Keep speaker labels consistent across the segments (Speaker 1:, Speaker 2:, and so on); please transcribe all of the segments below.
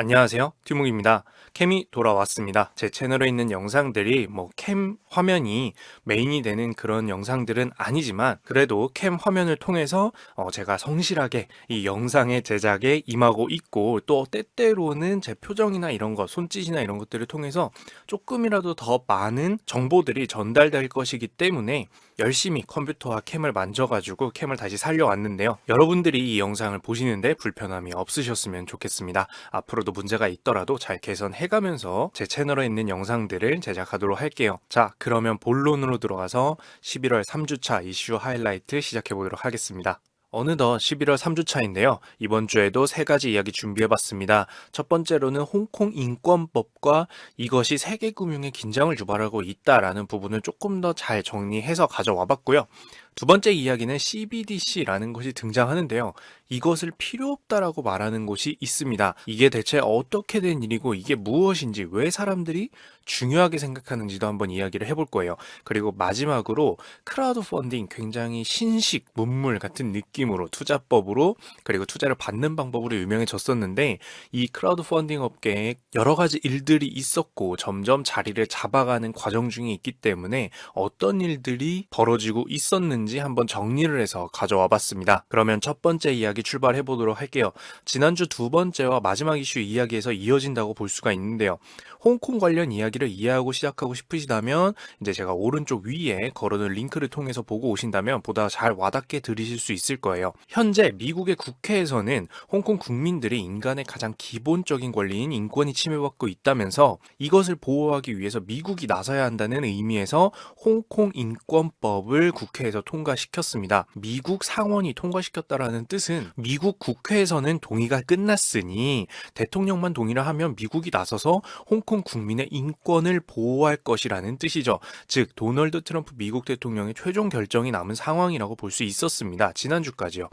Speaker 1: 안녕하세요. 튜묵입니다. 캠이 돌아왔습니다. 제 채널에 있는 영상들이 캠 화면이 메인이 되는 그런 영상들은 아니지만 그래도 캠 화면을 통해서 제가 성실하게 이 영상의 제작에 임하고 있고 또 때때로는 제 표정이나 이런 것, 손짓이나 이런 것들을 통해서 조금이라도 더 많은 정보들이 전달될 것이기 때문에 열심히 컴퓨터와 캠을 만져가지고 캠을 다시 살려왔는데요. 여러분들이 이 영상을 보시는데 불편함이 없으셨으면 좋겠습니다. 앞으로도 문제가 있더라도 잘 개선해가면서 제 채널에 있는 영상들을 제작하도록 할게요. 자, 그러면 본론으로 들어가서 11월 3주차 이슈 하이라이트 시작해보도록 하겠습니다. 어느덧 11월 3주차인데요. 이번 주에도 세 가지 이야기 준비해봤습니다. 첫 번째로는 홍콩 인권법과 이것이 세계금융에 긴장을 유발하고 있다라는 부분을 조금 더 잘 정리해서 가져와봤고요. 두 번째 이야기는 CBDC라는 것이 등장하는데요. 이것을 필요 없다라고 말하는 곳이 있습니다. 이게 대체 어떻게 된 일이고 이게 무엇인지 왜 사람들이 중요하게 생각하는지도 한번 이야기를 해볼 거예요. 그리고 마지막으로 크라우드 펀딩 굉장히 신식 문물 같은 느낌으로 투자법으로 그리고 투자를 받는 방법으로 유명해졌었는데 이 크라우드 펀딩 업계에 여러 가지 일들이 있었고 점점 자리를 잡아가는 과정 중에 있기 때문에 어떤 일들이 벌어지고 있었는지 한번 정리를 해서 가져와 봤습니다. 그러면 첫 번째 이야기 출발해 보도록 할게요. 지난주 두 번째와 마지막 이슈 이야기에서 이어진다고 볼 수가 있는데요. 홍콩 관련 이야기를 이해하고 시작하고 싶으시다면 이제 제가 오른쪽 위에 걸어놓은 링크를 통해서 보고 오신다면 보다 잘 와닿게 들으실 수 있을 거예요. 현재 미국의 국회에서는 홍콩 국민들이 인간의 가장 기본적인 권리인 인권이 침해받고 있다면서 이것을 보호하기 위해서 미국이 나서야 한다는 의미에서 홍콩 인권법을 국회에서 통과시켰습니다. 미국 상원이 통과시켰다라는 뜻은 미국 국회에서는 동의가 끝났으니 대통령만 동의를 하면 미국이 나서서 홍콩 국민의 인권을 보호할 것이라는 뜻이죠. 즉 도널드 트럼프 미국 대통령의 최종 결정이 남은 상황이라고 볼 수 있었습니다. 지난주까지요.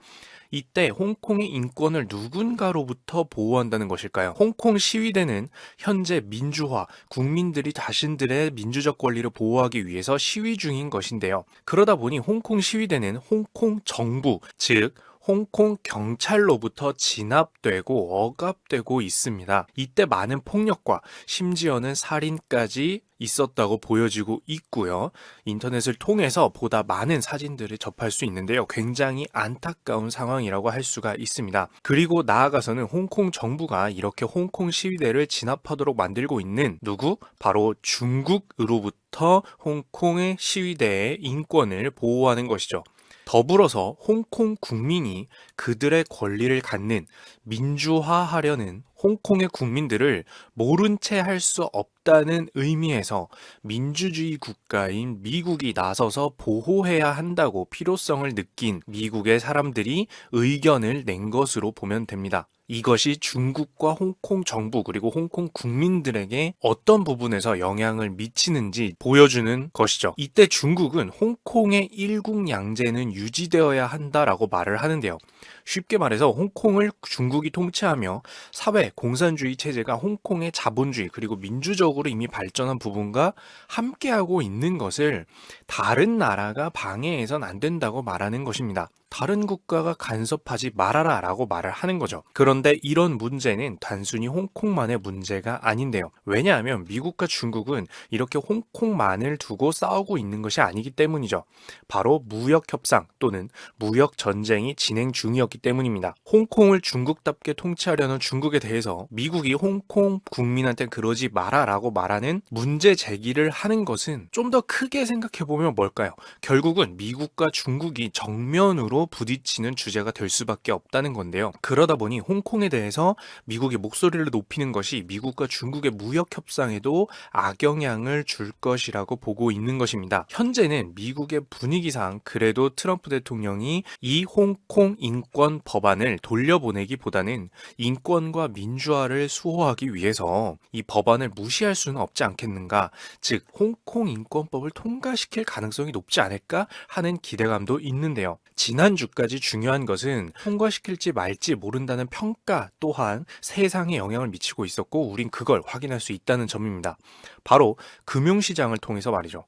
Speaker 1: 이때 홍콩의 인권을 누군가로부터 보호한다는 것일까요? 홍콩 시위대는 현재 민주화, 국민들이 자신들의 민주적 권리를 보호하기 위해서 시위 중인 것인데요. 그러다 보니 홍콩 시위대는 홍콩 정부, 즉 홍콩 경찰로부터 진압되고 억압되고 있습니다. 이때 많은 폭력과 심지어는 살인까지 있었다고 보여지고 있고요. 인터넷을 통해서 보다 많은 사진들을 접할 수 있는데요. 굉장히 안타까운 상황이라고 할 수가 있습니다. 그리고 나아가서는 홍콩 정부가 이렇게 홍콩 시위대를 진압하도록 만들고 있는 누구? 바로 중국으로부터 홍콩의 시위대의 인권을 보호하는 것이죠. 더불어서 홍콩 국민이 그들의 권리를 갖는 민주화하려는 홍콩의 국민들을 모른 채 할 수 없다는 의미에서 민주주의 국가인 미국이 나서서 보호해야 한다고 필요성을 느낀 미국의 사람들이 의견을 낸 것으로 보면 됩니다. 이것이 중국과 홍콩 정부 그리고 홍콩 국민들에게 어떤 부분에서 영향을 미치는지 보여주는 것이죠. 이때 중국은 홍콩의 일국양제는 유지되어야 한다라고 말을 하는데요. 쉽게 말해서 홍콩을 중국이 통치하며 사회 공산주의 체제가 홍콩의 자본주의 그리고 민주적으로 이미 발전한 부분과 함께하고 있는 것을 다른 나라가 방해해선 안 된다고 말하는 것입니다. 다른 국가가 간섭하지 말아라 라고 말을 하는 거죠. 그런데 이런 문제는 단순히 홍콩만의 문제가 아닌데요. 왜냐하면 미국과 중국은 이렇게 홍콩만을 두고 싸우고 있는 것이 아니기 때문이죠. 바로 무역협상 또는 무역전쟁이 진행 중이었기 때문입니다. 홍콩을 중국답게 통치하려는 중국에 대해서 미국이 홍콩 국민한테 그러지 마라 라고 말하는 문제 제기를 하는 것은 좀 더 크게 생각해보면 뭘까요? 결국은 미국과 중국이 정면으로 부딪히는 주제가 될 수밖에 없다는 건데요. 그러다 보니 홍콩에 대해서 미국이 목소리를 높이는 것이 미국과 중국의 무역 협상에도 악영향을 줄 것이라고 보고 있는 것입니다. 현재는 미국의 분위기상 그래도 트럼프 대통령이 이 홍콩 인권 법안을 돌려보내기보다는 인권과 민주화를 수호하기 위해서 이 법안을 무시할 수는 없지 않겠는가? 즉 홍콩 인권법을 통과시킬 가능성이 높지 않을까 하는 기대감도 있는데요. 지난주까지 중요한 것은 통과시킬지 말지 모른다는 평가 또한 세상에 영향을 미치고 있었고 우린 그걸 확인할 수 있다는 점입니다. 바로 금융시장을 통해서 말이죠.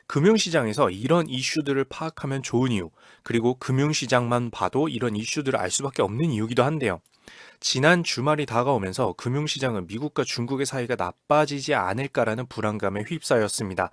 Speaker 1: 금융시장에서 이런 이슈들을 파악하면 좋은 이유, 그리고 금융시장만 봐도 이런 이슈들을 알 수밖에 없는 이유기도 한데요. 지난 주말이 다가오면서 금융시장은 미국과 중국의 사이가 나빠지지 않을까라는 불안감에 휩싸였습니다.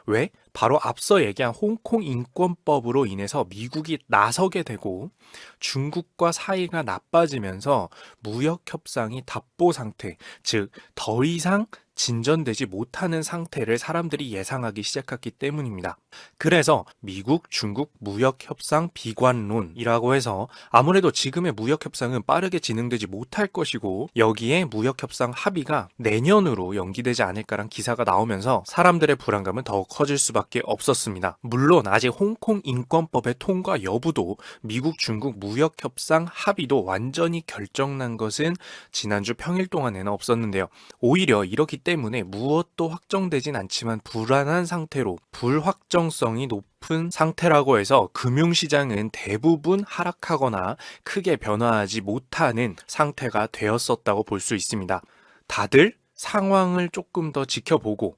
Speaker 1: 왜? 바로 앞서 얘기한 홍콩 인권법으로 인해서 미국이 나서게 되고 중국과 사이가 나빠지면서 무역 협상이 답보 상태, 즉 더 이상 진전되지 못하는 상태를 사람들이 예상하기 시작했기 때문입니다. 그래서 미국, 중국 무역 협상 비관론이라고 해서 아무래도 지금의 무역 협상은 빠르게 진행되지 못할 것이고 여기에 무역 협상 합의가 내년으로 연기되지 않을까란 기사가 나오면서 사람들의 불안감은 더욱 커질 수밖에 없었습니다. 물론 아직 홍콩 인권법의 통과 여부도 미국, 중국 무역 협상 합의도 완전히 결정난 것은 지난주 평일 동안에는 없었는데요. 오히려 이렇기 때문에 무엇도 확정되진 않지만 불안한 상태로 불확정성이 높은 상태라고 해서 금융시장은 대부분 하락하거나 크게 변화하지 못하는 상태가 되었었다고 볼 수 있습니다. 다들 상황을 조금 더 지켜보고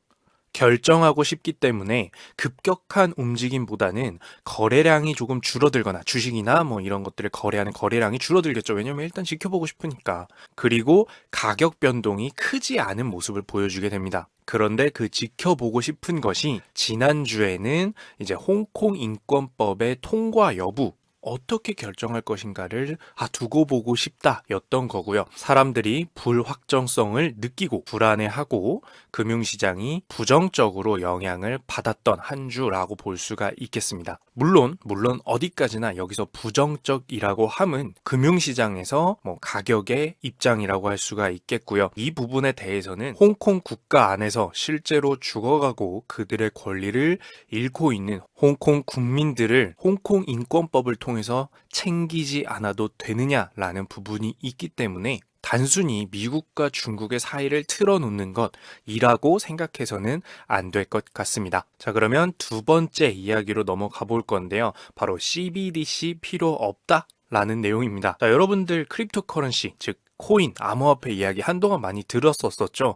Speaker 1: 결정하고 싶기 때문에 급격한 움직임보다는 거래량이 조금 줄어들거나 주식이나 뭐 이런 것들을 거래하는 거래량이 줄어들겠죠. 왜냐면 일단 지켜보고 싶으니까. 그리고 가격 변동이 크지 않은 모습을 보여주게 됩니다. 그런데 그 지켜보고 싶은 것이 지난주에는 이제 홍콩 인권법의 통과 여부 어떻게 결정할 것인가를 두고 보고 싶다였던 거고요. 사람들이 불확정성을 느끼고 불안해하고 금융시장이 부정적으로 영향을 받았던 한 주라고 볼 수가 있겠습니다. 물론 어디까지나 여기서 부정적이라고 함은 금융시장에서 가격의 입장이라고 할 수가 있겠고요. 이 부분에 대해서는 홍콩 국가 안에서 실제로 죽어가고 그들의 권리를 잃고 있는 홍콩 국민들을 홍콩 인권법을 통해서 챙기지 않아도 되느냐라는 부분이 있기 때문에 단순히 미국과 중국의 사이를 틀어놓는 것이라고 생각해서는 안 될 것 같습니다. 자, 그러면 두 번째 이야기로 넘어가 볼 건데요. 바로 CBDC 필요 없다? 라는 내용입니다. 자, 여러분들 크립토 커런시, 즉 코인, 암호화폐 이야기 한동안 많이 들었었죠.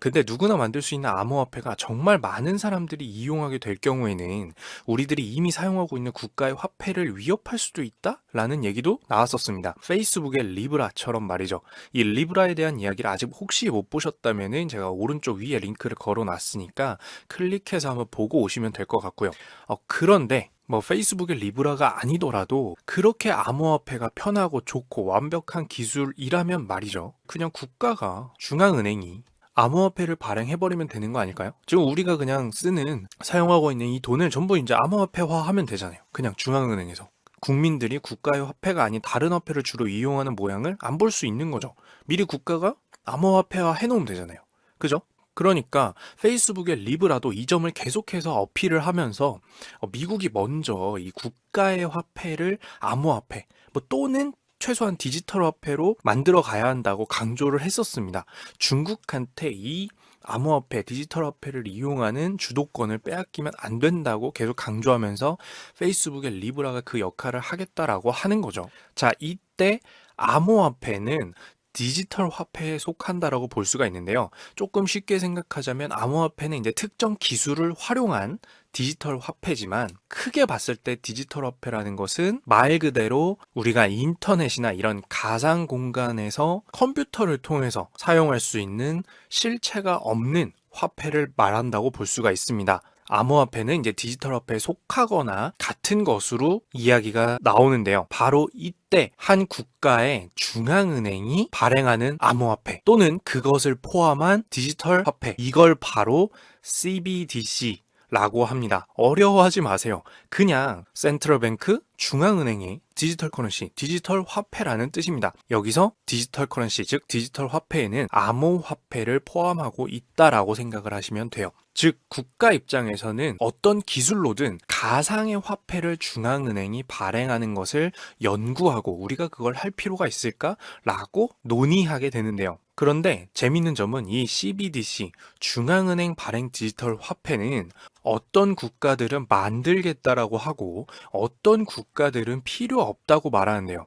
Speaker 1: 근데 누구나 만들 수 있는 암호화폐가 정말 많은 사람들이 이용하게 될 경우에는 우리들이 이미 사용하고 있는 국가의 화폐를 위협할 수도 있다? 라는 얘기도 나왔었습니다. 페이스북의 리브라처럼 말이죠. 이 리브라에 대한 이야기를 아직 혹시 못 보셨다면은 제가 오른쪽 위에 링크를 걸어 놨으니까 클릭해서 한번 보고 오시면 될 것 같고요. 그런데 페이스북의 리브라가 아니더라도 그렇게 암호화폐가 편하고 좋고 완벽한 기술이라면 말이죠. 그냥 국가가 중앙은행이 암호화폐를 발행해버리면 되는 거 아닐까요? 지금 우리가 그냥 사용하고 있는 이 돈을 전부 이제 암호화폐화하면 되잖아요. 그냥 중앙은행에서. 국민들이 국가의 화폐가 아닌 다른 화폐를 주로 이용하는 모양을 안 볼 수 있는 거죠. 미리 국가가 암호화폐화 해놓으면 되잖아요. 그죠? 그러니까 페이스북의 리브라도 이 점을 계속해서 어필을 하면서 미국이 먼저 이 국가의 화폐를 암호화폐 또는 최소한 디지털 화폐로 만들어 가야 한다고 강조를 했었습니다. 중국한테 이 암호화폐, 디지털 화폐를 이용하는 주도권을 빼앗기면 안 된다고 계속 강조하면서 페이스북의 리브라가 그 역할을 하겠다라고 하는 거죠. 자, 이때 암호화폐는 디지털 화폐에 속한다라고 볼 수가 있는데요. 조금 쉽게 생각하자면 암호화폐는 이제 특정 기술을 활용한 디지털 화폐지만 크게 봤을 때 디지털 화폐라는 것은 말 그대로 우리가 인터넷이나 이런 가상 공간에서 컴퓨터를 통해서 사용할 수 있는 실체가 없는 화폐를 말한다고 볼 수가 있습니다. 암호화폐는 이제 디지털 화폐에 속하거나 같은 것으로 이야기가 나오는데요. 바로 이때 한 국가의 중앙은행이 발행하는 암호화폐 또는 그것을 포함한 디지털 화폐, 이걸 바로 CBDC 라고 합니다. 어려워하지 마세요. 그냥 센트럴뱅크 중앙은행의 디지털 커런시, 디지털 화폐라는 뜻입니다. 여기서 디지털 커런시, 즉 디지털 화폐에는 암호화폐를 포함하고 있다라고 생각을 하시면 돼요. 즉 국가 입장에서는 어떤 기술로든 가상의 화폐를 중앙은행이 발행하는 것을 연구하고 우리가 그걸 할 필요가 있을까라고 논의하게 되는데요. 그런데 재밌는 점은 이 CBDC, 중앙은행 발행 디지털 화폐는 어떤 국가들은 만들겠다라고 하고 어떤 국가들은 필요 없다고 말하는데요.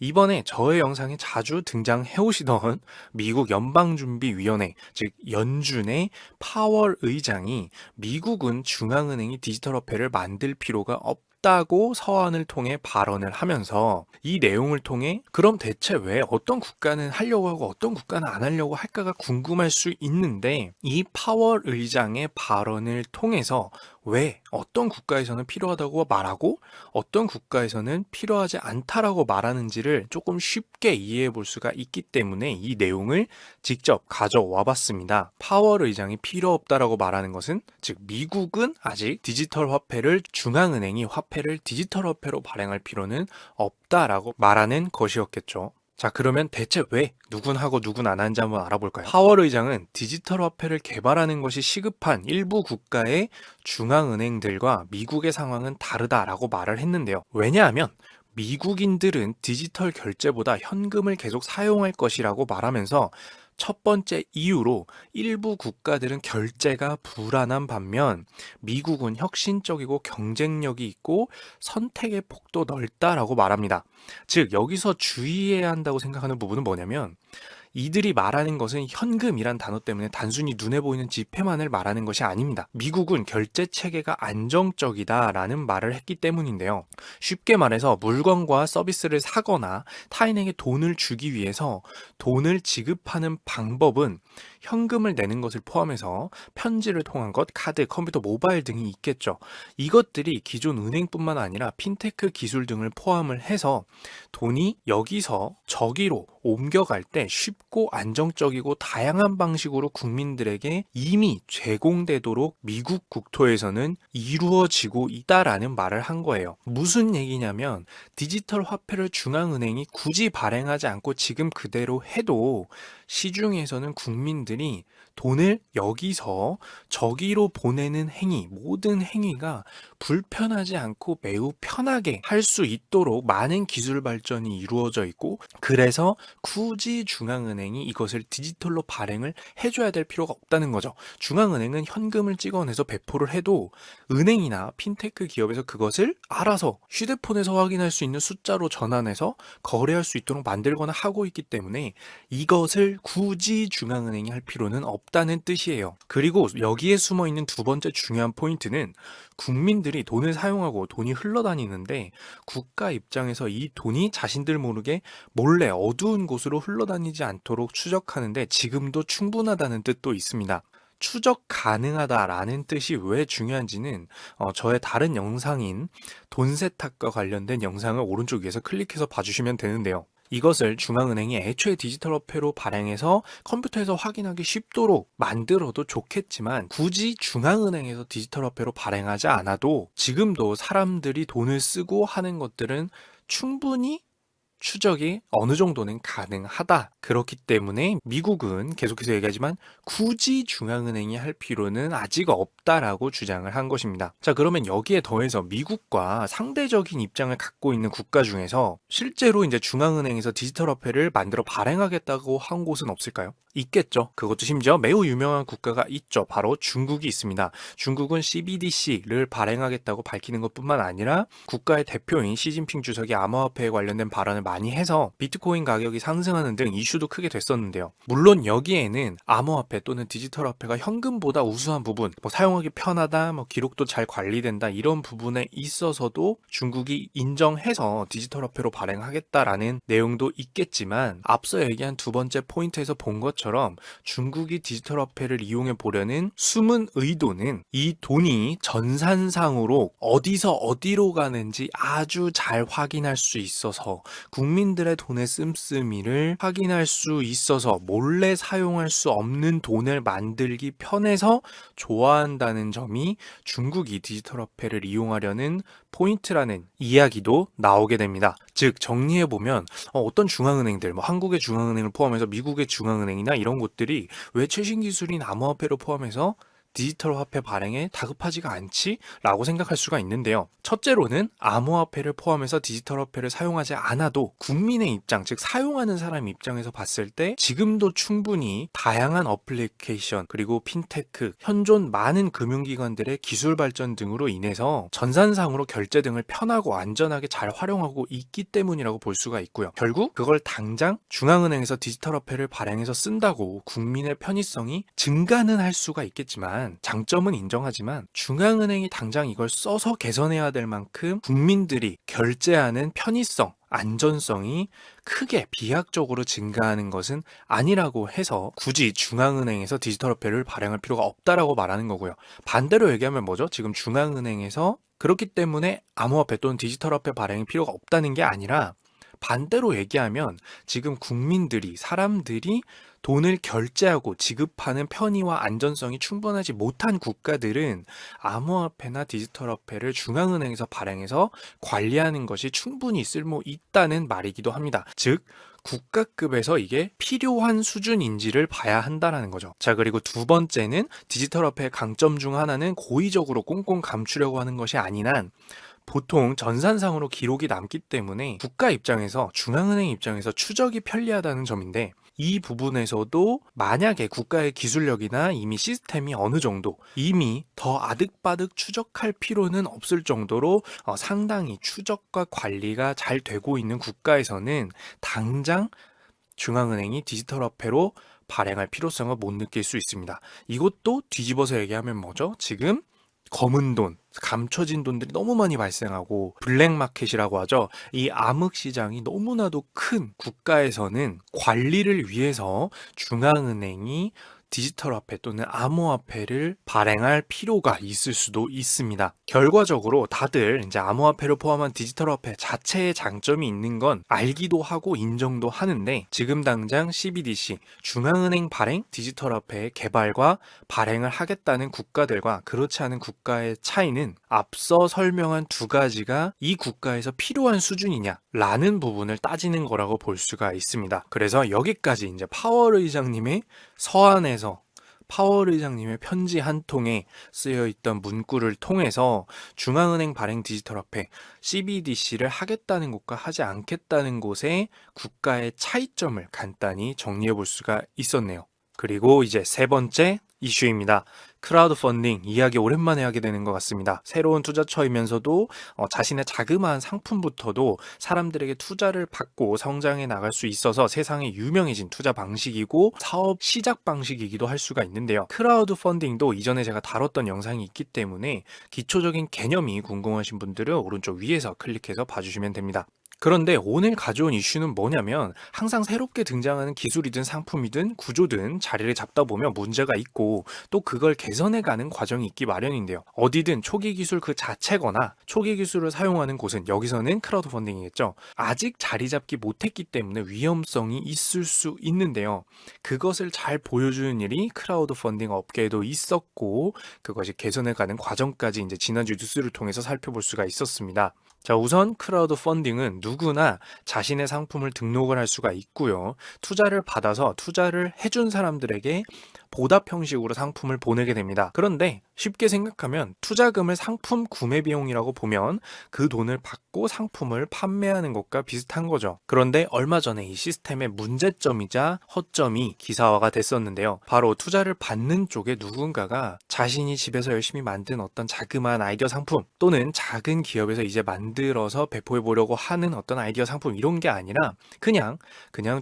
Speaker 1: 이번에 저의 영상에 자주 등장해 오시던 미국 연방준비위원회, 즉 연준의 파월 의장이 미국은 중앙은행이 디지털 화폐를 만들 필요가 없다고 서한을 통해 발언을 하면서 이 내용을 통해 그럼 대체 왜 어떤 국가는 하려고 하고 어떤 국가는 안 하려고 할까가 궁금할 수 있는데, 이 파월 의장의 발언을 통해서 왜 어떤 국가에서는 필요하다고 말하고 어떤 국가에서는 필요하지 않다라고 말하는지를 조금 쉽게 이해해 볼 수가 있기 때문에 이 내용을 직접 가져와 봤습니다. 파월 의장이 필요 없다라고 말하는 것은, 즉 미국은 아직 디지털 화폐를, 중앙은행이 화폐를 디지털 화폐로 발행할 필요는 없다라고 말하는 것이었겠죠. 자, 그러면 대체 왜 누군 하고 누군 안 하는지 한번 알아볼까요? 파월 의장은 디지털 화폐를 개발하는 것이 시급한 일부 국가의 중앙은행들과 미국의 상황은 다르다라고 말을 했는데요. 왜냐하면 미국인들은 디지털 결제보다 현금을 계속 사용할 것이라고 말하면서, 첫 번째 이유로 일부 국가들은 결제가 불안한 반면 미국은 혁신적이고 경쟁력이 있고 선택의 폭도 넓다라고 말합니다. 즉, 여기서 주의해야 한다고 생각하는 부분은 뭐냐면, 이들이 말하는 것은 현금이란 단어 때문에 단순히 눈에 보이는 지폐만을 말하는 것이 아닙니다. 미국은 결제 체계가 안정적이다라는 말을 했기 때문인데요. 쉽게 말해서 물건과 서비스를 사거나 타인에게 돈을 주기 위해서 돈을 지급하는 방법은 현금을 내는 것을 포함해서 편지를 통한 것, 카드, 컴퓨터, 모바일 등이 있겠죠. 이것들이 기존 은행뿐만 아니라 핀테크 기술 등을 포함을 해서 돈이 여기서 저기로 옮겨갈 때 쉽고 안정적이고 다양한 방식으로 국민들에게 이미 제공되도록 미국 국토에서는 이루어지고 있다라는 말을 한 거예요. 무슨 얘기냐면, 디지털 화폐를 중앙은행이 굳이 발행하지 않고 지금 그대로 해도 시중에서는 국민들이 돈을 여기서 저기로 보내는 행위, 모든 행위가 불편하지 않고 매우 편하게 할 수 있도록 많은 기술 발전이 이루어져 있고, 그래서 굳이 중앙은행이 이것을 디지털로 발행을 해줘야 될 필요가 없다는 거죠. 중앙은행은 현금을 찍어내서 배포를 해도 은행이나 핀테크 기업에서 그것을 알아서 휴대폰에서 확인할 수 있는 숫자로 전환해서 거래할 수 있도록 만들거나 하고 있기 때문에 이것을 굳이 중앙은행이 할 필요는 없다는 뜻이에요. 그리고 여기에 숨어 있는 두 번째 중요한 포인트는, 국민들이 돈을 사용하고 돈이 흘러다니는데 국가 입장에서 이 돈이 자신들 모르게 몰래 어두운 곳으로 흘러다니지 않도록 추적하는데 지금도 충분하다는 뜻도 있습니다. 추적 가능하다라는 뜻이 왜 중요한지는 저의 다른 영상인 돈 세탁과 관련된 영상을 오른쪽 위에서 클릭해서 봐주시면 되는데요. 이것을 중앙은행이 애초에 디지털 화폐로 발행해서 컴퓨터에서 확인하기 쉽도록 만들어도 좋겠지만, 굳이 중앙은행에서 디지털 화폐로 발행하지 않아도 지금도 사람들이 돈을 쓰고 하는 것들은 충분히 추적이 어느 정도는 가능하다. 그렇기 때문에 미국은 계속해서 얘기하지만 굳이 중앙은행이 할 필요는 아직 없다라고 주장을 한 것입니다. 자, 그러면 여기에 더해서 미국과 상대적인 입장을 갖고 있는 국가 중에서 실제로 이제 중앙은행에서 디지털 화폐를 만들어 발행하겠다고 한 곳은 없을까요? 있겠죠. 그것도 심지어 매우 유명한 국가가 있죠. 바로 중국이 있습니다. 중국은 CBDC를 발행하겠다고 밝히는 것뿐만 아니라 국가의 대표인 시진핑 주석이 암호화폐에 관련된 발언을 많이 해서 비트코인 가격이 상승하는 등 이슈도 크게 됐었는데요. 물론 여기에는 암호화폐 또는 디지털 화폐가 현금보다 우수한 부분, 사용하기 편하다, 기록도 잘 관리된다, 이런 부분에 있어서도 중국이 인정해서 디지털 화폐로 발행하겠다라는 내용도 있겠지만, 앞서 얘기한 두 번째 포인트에서 본 것처럼 중국이 디지털 화폐를 이용해 보려는 숨은 의도는 이 돈이 전산상으로 어디서 어디로 가는지 아주 잘 확인할 수 있어서, 국민들의 돈의 씀씀이를 확인할 수 있어서 몰래 사용할 수 없는 돈을 만들기 편해서 좋아한다는 점이 중국이 디지털 화폐를 이용하려는 포인트라는 이야기도 나오게 됩니다. 즉, 정리해보면 어떤 중앙은행들, 한국의 중앙은행을 포함해서 미국의 중앙은행이나 이런 곳들이 왜 최신 기술인 암호화폐를 포함해서 디지털 화폐 발행에 다급하지가 않지? 라고 생각할 수가 있는데요. 첫째로는 암호화폐를 포함해서 디지털 화폐를 사용하지 않아도 국민의 입장, 즉 사용하는 사람 입장에서 봤을 때 지금도 충분히 다양한 어플리케이션, 그리고 핀테크, 현존 많은 금융기관들의 기술 발전 등으로 인해서 전산상으로 결제 등을 편하고 안전하게 잘 활용하고 있기 때문이라고 볼 수가 있고요. 결국 그걸 당장 중앙은행에서 디지털 화폐를 발행해서 쓴다고 국민의 편의성이 증가는 할 수가 있겠지만 인정하지만 장점은 인정하지만 중앙은행이 당장 이걸 써서 개선해야 될 만큼 국민들이 결제하는 편의성, 안전성이 크게 비약적으로 증가하는 것은 아니라고 해서 굳이 중앙은행에서 디지털화폐를 발행할 필요가 없다라고 말하는 거고요. 반대로 얘기하면 뭐죠? 지금 중앙은행에서 그렇기 때문에 암호화폐 또는 디지털화폐 발행이 필요가 없다는 게 아니라 반대로 얘기하면 지금 국민들이, 사람들이 돈을 결제하고 지급하는 편의와 안전성이 충분하지 못한 국가들은 암호화폐나 디지털화폐를 중앙은행에서 발행해서 관리하는 것이 충분히 쓸모 있다는 말이기도 합니다. 즉, 국가급에서 이게 필요한 수준인지를 봐야 한다는 거죠. 자, 그리고 두 번째는 디지털화폐의 강점 중 하나는 고의적으로 꽁꽁 감추려고 하는 것이 아닌 한 보통 전산상으로 기록이 남기 때문에 국가 입장에서, 중앙은행 입장에서 추적이 편리하다는 점인데, 이 부분에서도 만약에 국가의 기술력이나 이미 시스템이 어느 정도 이미 더 아득바득 추적할 필요는 없을 정도로 상당히 추적과 관리가 잘 되고 있는 국가에서는 당장 중앙은행이 디지털화폐로 발행할 필요성을 못 느낄 수 있습니다. 이것도 뒤집어서 얘기하면 뭐죠? 지금 검은 돈, 감춰진 돈들이 너무 많이 발생하고 블랙마켓이라고 하죠. 이 암흑 시장이 너무나도 큰 국가에서는 관리를 위해서 중앙은행이 디지털화폐 또는 암호화폐를 발행할 필요가 있을 수도 있습니다. 결과적으로 다들 이제 암호화폐를 포함한 디지털화폐 자체의 장점이 있는 건 알기도 하고 인정도 하는데, 지금 당장 CBDC, 중앙은행 발행 디지털화폐의 개발과 발행을 하겠다는 국가들과 그렇지 않은 국가의 차이는 앞서 설명한 두 가지가 이 국가에서 필요한 수준이냐라는 부분을 따지는 거라고 볼 수가 있습니다. 그래서 여기까지 이제 파월 의장님의 서한에서 파월 의장님의 편지 한 통에 쓰여 있던 문구를 통해서 중앙은행 발행 디지털화폐 CBDC를 하겠다는 곳과 하지 않겠다는 곳의 국가의 차이점을 간단히 정리해 볼 수가 있었네요. 그리고 이제 세 번째 이슈입니다. 크라우드 펀딩 이야기 오랜만에 하게 되는 것 같습니다. 새로운 투자처이면서도 자신의 자그마한 상품부터도 사람들에게 투자를 받고 성장해 나갈 수 있어서 세상에 유명해진 투자 방식이고 사업 시작 방식이기도 할 수가 있는데요. 크라우드 펀딩도 이전에 제가 다뤘던 영상이 있기 때문에 기초적인 개념이 궁금하신 분들은 오른쪽 위에서 클릭해서 봐주시면 됩니다. 그런데 오늘 가져온 이슈는 뭐냐면, 항상 새롭게 등장하는 기술이든 상품이든 구조든 자리를 잡다 보면 문제가 있고 또 그걸 개선해가는 과정이 있기 마련인데요. 어디든 초기 기술 그 자체거나 초기 기술을 사용하는 곳은, 여기서는 크라우드 펀딩이겠죠, 아직 자리 잡기 못했기 때문에 위험성이 있을 수 있는데요. 그것을 잘 보여주는 일이 크라우드 펀딩 업계에도 있었고, 그것이 개선해가는 과정까지 이제 지난주 뉴스를 통해서 살펴볼 수가 있었습니다. 자, 우선 크라우드 펀딩은 누구나 자신의 상품을 등록을 할 수가 있고요. 투자를 받아서 투자를 해준 사람들에게 보답 형식으로 상품을 보내게 됩니다. 그런데 쉽게 생각하면 투자금을 상품 구매 비용이라고 보면 그 돈을 받고 상품을 판매하는 것과 비슷한 거죠. 그런데 얼마 전에 이 시스템의 문제점이자 허점이 기사화가 됐었는데요. 바로 투자를 받는 쪽에 누군가가 자신이 집에서 열심히 만든 어떤 자그마한 아이디어 상품, 또는 작은 기업에서 이제 만들어서 배포해 보려고 하는 어떤 아이디어 상품, 이런 게 아니라 그냥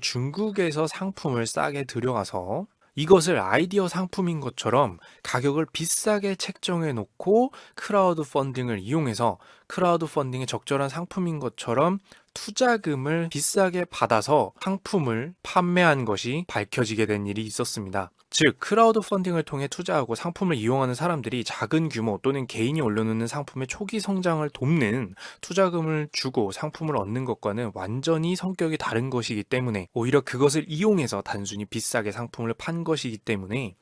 Speaker 1: 중국에서 상품을 싸게 들여와서 이것을 아이디어 상품인 것처럼 가격을 비싸게 책정해 놓고 크라우드 펀딩을 이용해서 크라우드 펀딩에 적절한 상품인 것처럼 투자금을 비싸게 받아서 상품을 판매한 것이 밝혀지게 된 일이 있었습니다. 즉, 크라우드 펀딩을 통해 투자하고 상품을 이용하는 사람들이 작은 규모 또는 개인이 올려놓는 상품의 초기 성장을 돕는 투자금을 주고 상품을 얻는 것과는 완전히 성격이 다른 것이기 때문에, 오히려 그것을 이용해서 단순히 비싸게 상품을 판 것이기 때문에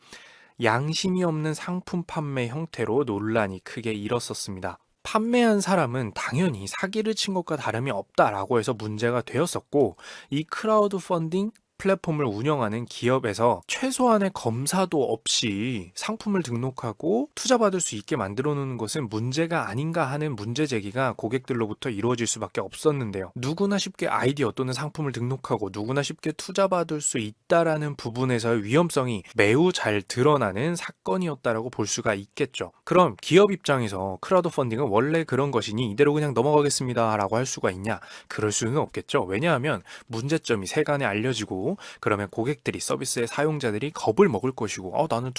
Speaker 1: 양심이 없는 상품 판매 형태로 논란이 크게 일었었습니다. 판매한 사람은 당연히 사기를 친 것과 다름이 없다라고 해서 문제가 되었었고, 이 크라우드 펀딩 플랫폼을 운영하는 기업에서 최소한의 검사도 없이 상품을 등록하고 투자받을 수 있게 만들어 놓는 것은 문제가 아닌가 하는 문제 제기가 고객들로부터 이루어질 수밖에 없었는데요. 누구나 쉽게 아이디어 또는 상품을 등록하고 누구나 쉽게 투자받을 수 있다라는 부분에서의 위험성이 매우 잘 드러나는 사건이었다라고 볼 수가 있겠죠. 그럼 기업 입장에서 크라우드 펀딩은 원래 그런 것이니 이대로 그냥 넘어가겠습니다 라고 할 수가 있냐? 그럴 수는 없겠죠. 왜냐하면 문제점이 세간에 알려지고 그러면 고객들이, 서비스의 사용자들이 겁을 먹을 것이고, 나는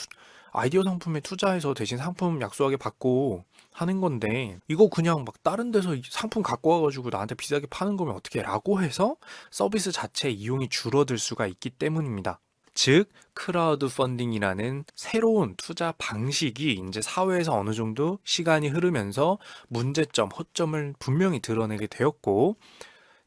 Speaker 1: 아이디어 상품에 투자해서 대신 상품 약소하게 받고 하는 건데 이거 그냥 막 다른 데서 이 상품 갖고 와가지고 나한테 비싸게 파는 거면 어떻게 라고 해서 서비스 자체 이용이 줄어들 수가 있기 때문입니다. 즉, 크라우드 펀딩이라는 새로운 투자 방식이 이제 사회에서 어느 정도 시간이 흐르면서 문제점, 허점을 분명히 드러내게 되었고,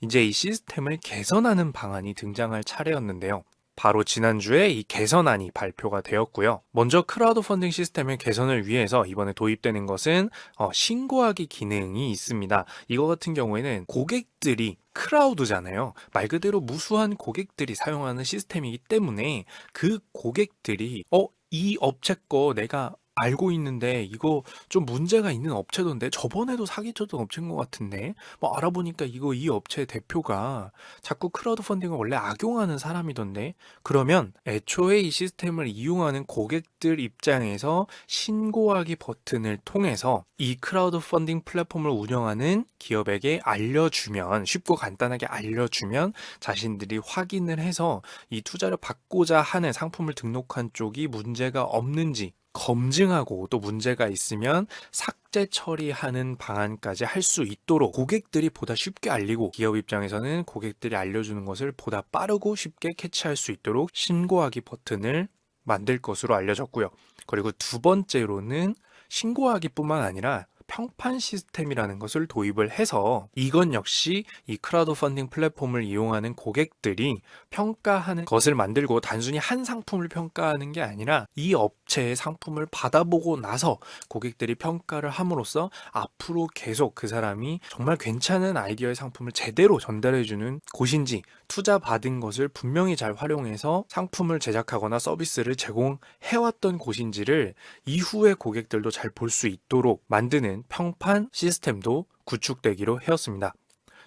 Speaker 1: 이제 이 시스템을 개선하는 방안이 등장할 차례였는데요. 바로 지난주에 이 개선안이 발표가 되었고요. 먼저 크라우드 펀딩 시스템의 개선을 위해서 이번에 도입되는 것은 신고하기 기능이 있습니다. 이거 같은 경우에는 고객들이 크라우드잖아요. 말 그대로 무수한 고객들이 사용하는 시스템이기 때문에 그 고객들이 이 업체 거 내가 알고 있는데 이거 좀 문제가 있는 업체던데 저번에도 사기쳤던 업체인 것 같은데 뭐 알아보니까 이거 이 업체 대표가 자꾸 크라우드 펀딩을 원래 악용하는 사람이던데 그러면 애초에 이 시스템을 이용하는 고객들 입장에서 신고하기 버튼을 통해서 이 크라우드 펀딩 플랫폼을 운영하는 기업에게 알려주면 쉽고 간단하게 알려주면 자신들이 확인을 해서 이 투자를 받고자 하는 상품을 등록한 쪽이 문제가 없는지 검증하고 또 문제가 있으면 삭제 처리하는 방안까지 할 수 있도록 고객들이 보다 쉽게 알리고 기업 입장에서는 고객들이 알려주는 것을 보다 빠르고 쉽게 캐치할 수 있도록 신고하기 버튼을 만들 것으로 알려졌고요. 그리고 두 번째로는 신고하기뿐만 아니라 평판 시스템이라는 것을 도입을 해서 이건 역시 이 크라우드 펀딩 플랫폼을 이용하는 고객들이 평가하는 것을 만들고 단순히 한 상품을 평가하는 게 아니라 이 업체의 상품을 받아보고 나서 고객들이 평가를 함으로써 앞으로 계속 그 사람이 정말 괜찮은 아이디어의 상품을 제대로 전달해주는 곳인지 투자 받은 것을 분명히 잘 활용해서 상품을 제작하거나 서비스를 제공해왔던 곳인지를 이후의 고객들도 잘 볼 수 있도록 만드는 평판 시스템도 구축되기로 하였습니다.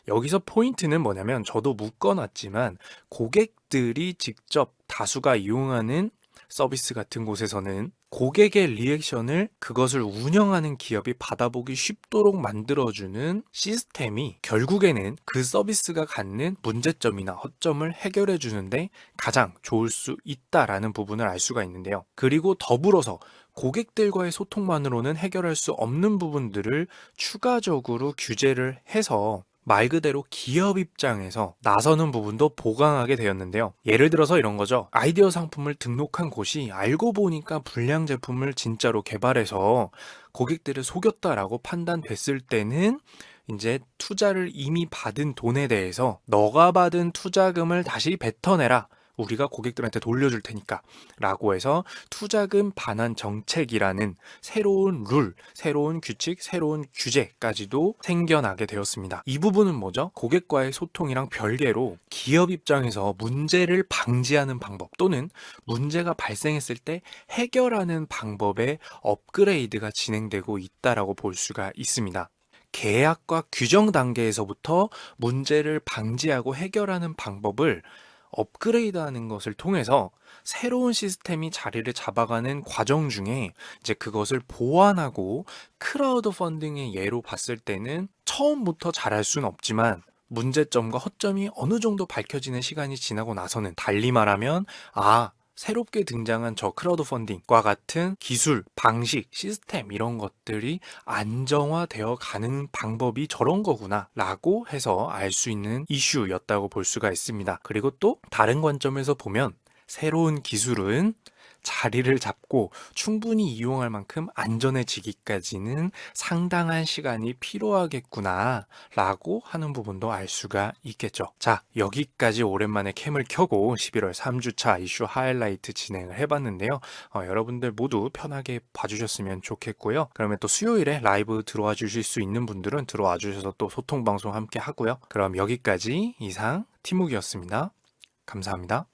Speaker 1: 여기서 포인트는 뭐냐면 저도 묶어놨지만 고객들이 직접 다수가 이용하는 서비스 같은 곳에서는 고객의 리액션을 그것을 운영하는 기업이 받아보기 쉽도록 만들어주는 시스템이 결국에는 그 서비스가 갖는 문제점이나 허점을 해결해 주는데 가장 좋을 수 있다라는 부분을 알 수가 있는데요. 그리고 더불어서 고객들과의 소통만으로는 해결할 수 없는 부분들을 추가적으로 규제를 해서 말 그대로 기업 입장에서 나서는 부분도 보강하게 되었는데요. 예를 들어서 이런 거죠. 아이디어 상품을 등록한 곳이 알고 보니까 불량 제품을 진짜로 개발해서 고객들을 속였다라고 판단됐을 때는 이제 투자를 이미 받은 돈에 대해서 너가 받은 투자금을 다시 뱉어내라. 우리가 고객들한테 돌려줄 테니까 라고 해서 투자금 반환 정책이라는 새로운 룰, 새로운 규칙, 새로운 규제까지도 생겨나게 되었습니다. 이 부분은 뭐죠? 고객과의 소통이랑 별개로 기업 입장에서 문제를 방지하는 방법 또는 문제가 발생했을 때 해결하는 방법의 업그레이드가 진행되고 있다라고 볼 수가 있습니다. 계약과 규정 단계에서부터 문제를 방지하고 해결하는 방법을 업그레이드하는 것을 통해서 새로운 시스템이 자리를 잡아가는 과정 중에 이제 그것을 보완하고 크라우드 펀딩의 예로 봤을 때는 처음부터 잘할 수는 없지만 문제점과 허점이 어느 정도 밝혀지는 시간이 지나고 나서는 달리 말하면 새롭게 등장한 저 크라우드 펀딩과 같은 기술, 방식, 시스템 이런 것들이 안정화되어 가는 방법이 저런 거구나 라고 해서 알 수 있는 이슈였다고 볼 수가 있습니다. 그리고 또 다른 관점에서 보면 새로운 기술은 자리를 잡고 충분히 이용할 만큼 안전해지기까지는 상당한 시간이 필요하겠구나 라고 하는 부분도 알 수가 있겠죠. 자, 여기까지 오랜만에 캠을 켜고 11월 3주차 이슈 하이라이트 진행을 해봤는데요. 여러분들 모두 편하게 봐주셨으면 좋겠고요. 그러면 또 수요일에 라이브 들어와 주실 수 있는 분들은 들어와 주셔서 또 소통방송 함께 하고요. 그럼 여기까지 이상 티묵이었습니다. 감사합니다.